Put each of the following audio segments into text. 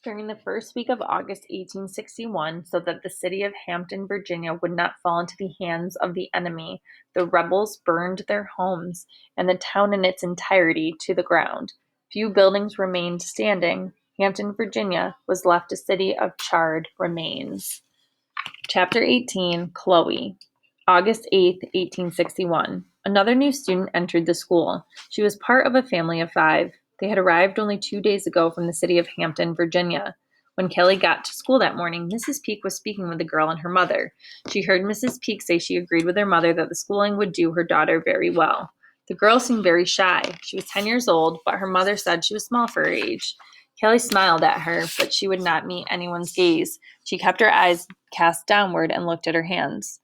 During the first week of August 1861, so that the city of Hampton, Virginia would not fall into the hands of the enemy, the rebels burned their homes and the town in its entirety to the ground. Few buildings remained standing. Hampton, Virginia was left a city of charred remains. Chapter 18, Chloe. August 8th, 1861. Another new student entered the school. She was part of a family of 5. They had arrived only 2 days ago from the city of Hampton, Virginia. When Kelly got to school that morning, Mrs. Peak was speaking with the girl and her mother. She heard Mrs. Peak say she agreed with her mother that the schooling would do her daughter very well. The girl seemed very shy. She was 10 years old, but her mother said she was small for her age. Kelly smiled at her, but she would not meet anyone's gaze. She kept her eyes cast downward and looked at her hands.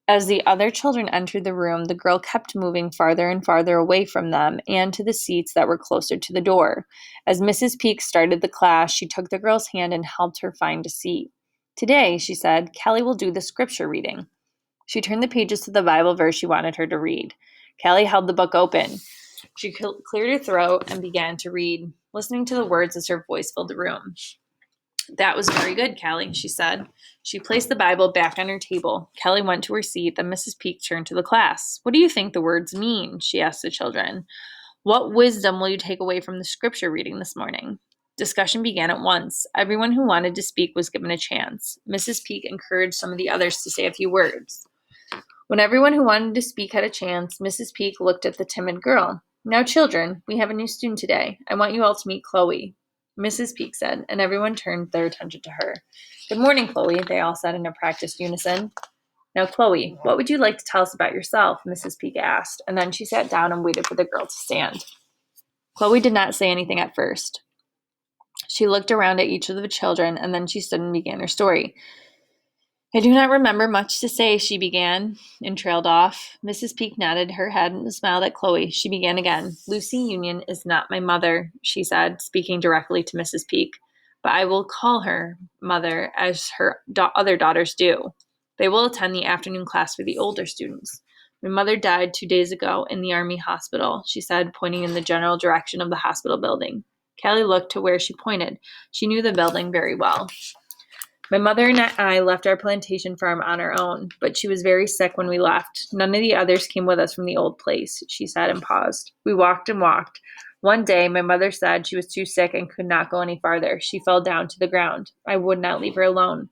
As the other children entered the room, the girl kept moving farther and farther away from them and to the seats that were closer to the door. As Mrs. Peak started the class, she took the girl's hand and helped her find a seat. Today, she said, Kelly will do the scripture reading. She turned the pages to the Bible verse she wanted her to read. Kelly held the book open. She cleared her throat and began to read, listening to the words as her voice filled the room. That was very good, Kelly, she said. She placed the Bible back on her table. Kelly went to her seat, then Mrs. Peak turned to the class. What do you think the words mean? She asked the children. What wisdom will you take away from the scripture reading this morning? Discussion began at once. Everyone who wanted to speak was given a chance. Mrs. Peak encouraged some of the others to say a few words. When everyone who wanted to speak had a chance, Mrs. Peak looked at the timid girl. Now, children, we have a new student today. I want you all to meet Chloe. Mrs. Peak said, and everyone turned their attention to her. Good morning, Chloe, they all said in a practiced unison. Now, Chloe, what would you like to tell us about yourself? Mrs. Peak asked, and then she sat down and waited for the girl to stand. Chloe did not say anything at first. She looked around at each of the children, and then she stood and began her story. I do not remember much to say, she began, and trailed off. Mrs. Peak nodded her head and smiled at Chloe. She began again. Lucy Union is not my mother, she said, speaking directly to Mrs. Peak, but I will call her mother as her other daughters do. They will attend the afternoon class for the older students. My mother died 2 days ago in the Army hospital, she said, pointing in the general direction of the hospital building. Kelly looked to where she pointed. She knew the building very well. My mother and I left our plantation farm on our own, but she was very sick when we left. None of the others came with us from the old place, she said and paused. We walked and walked. One day, my mother said she was too sick and could not go any farther. She fell down to the ground. I would not leave her alone.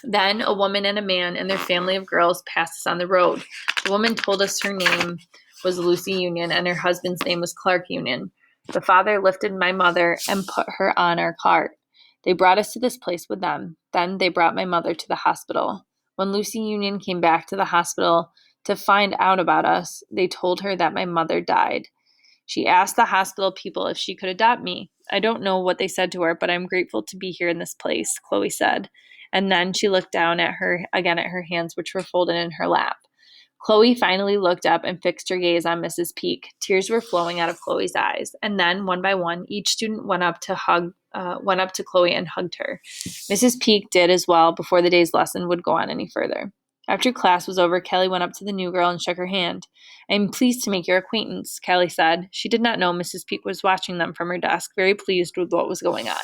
Then a woman and a man and their family of girls passed us on the road. The woman told us her name was Lucy Union and her husband's name was Clark Union. The father lifted my mother and put her on our cart. They brought us to this place with them. Then they brought my mother to the hospital. When Lucy Union came back to the hospital to find out about us, they told her that my mother died. She asked the hospital people if she could adopt me. I don't know what they said to her, but I'm grateful to be here in this place, Chloe said. And then she looked down at her hands, which were folded in her lap. Chloe finally looked up and fixed her gaze on Mrs. Peak. Tears were flowing out of Chloe's eyes. And then, one by one, each student went up to Chloe and hugged her. Mrs. Peak did as well before the day's lesson would go on any further. After class was over, Kelly went up to the new girl and shook her hand. I am pleased to make your acquaintance, Kelly said. She did not know Mrs. Peak was watching them from her desk, very pleased with what was going on.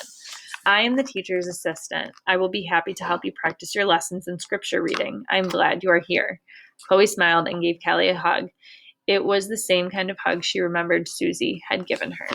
I am the teacher's assistant. I will be happy to help you practice your lessons in scripture reading. I am glad you are here. Chloe smiled and gave Kelly a hug. It was the same kind of hug she remembered Susie had given her.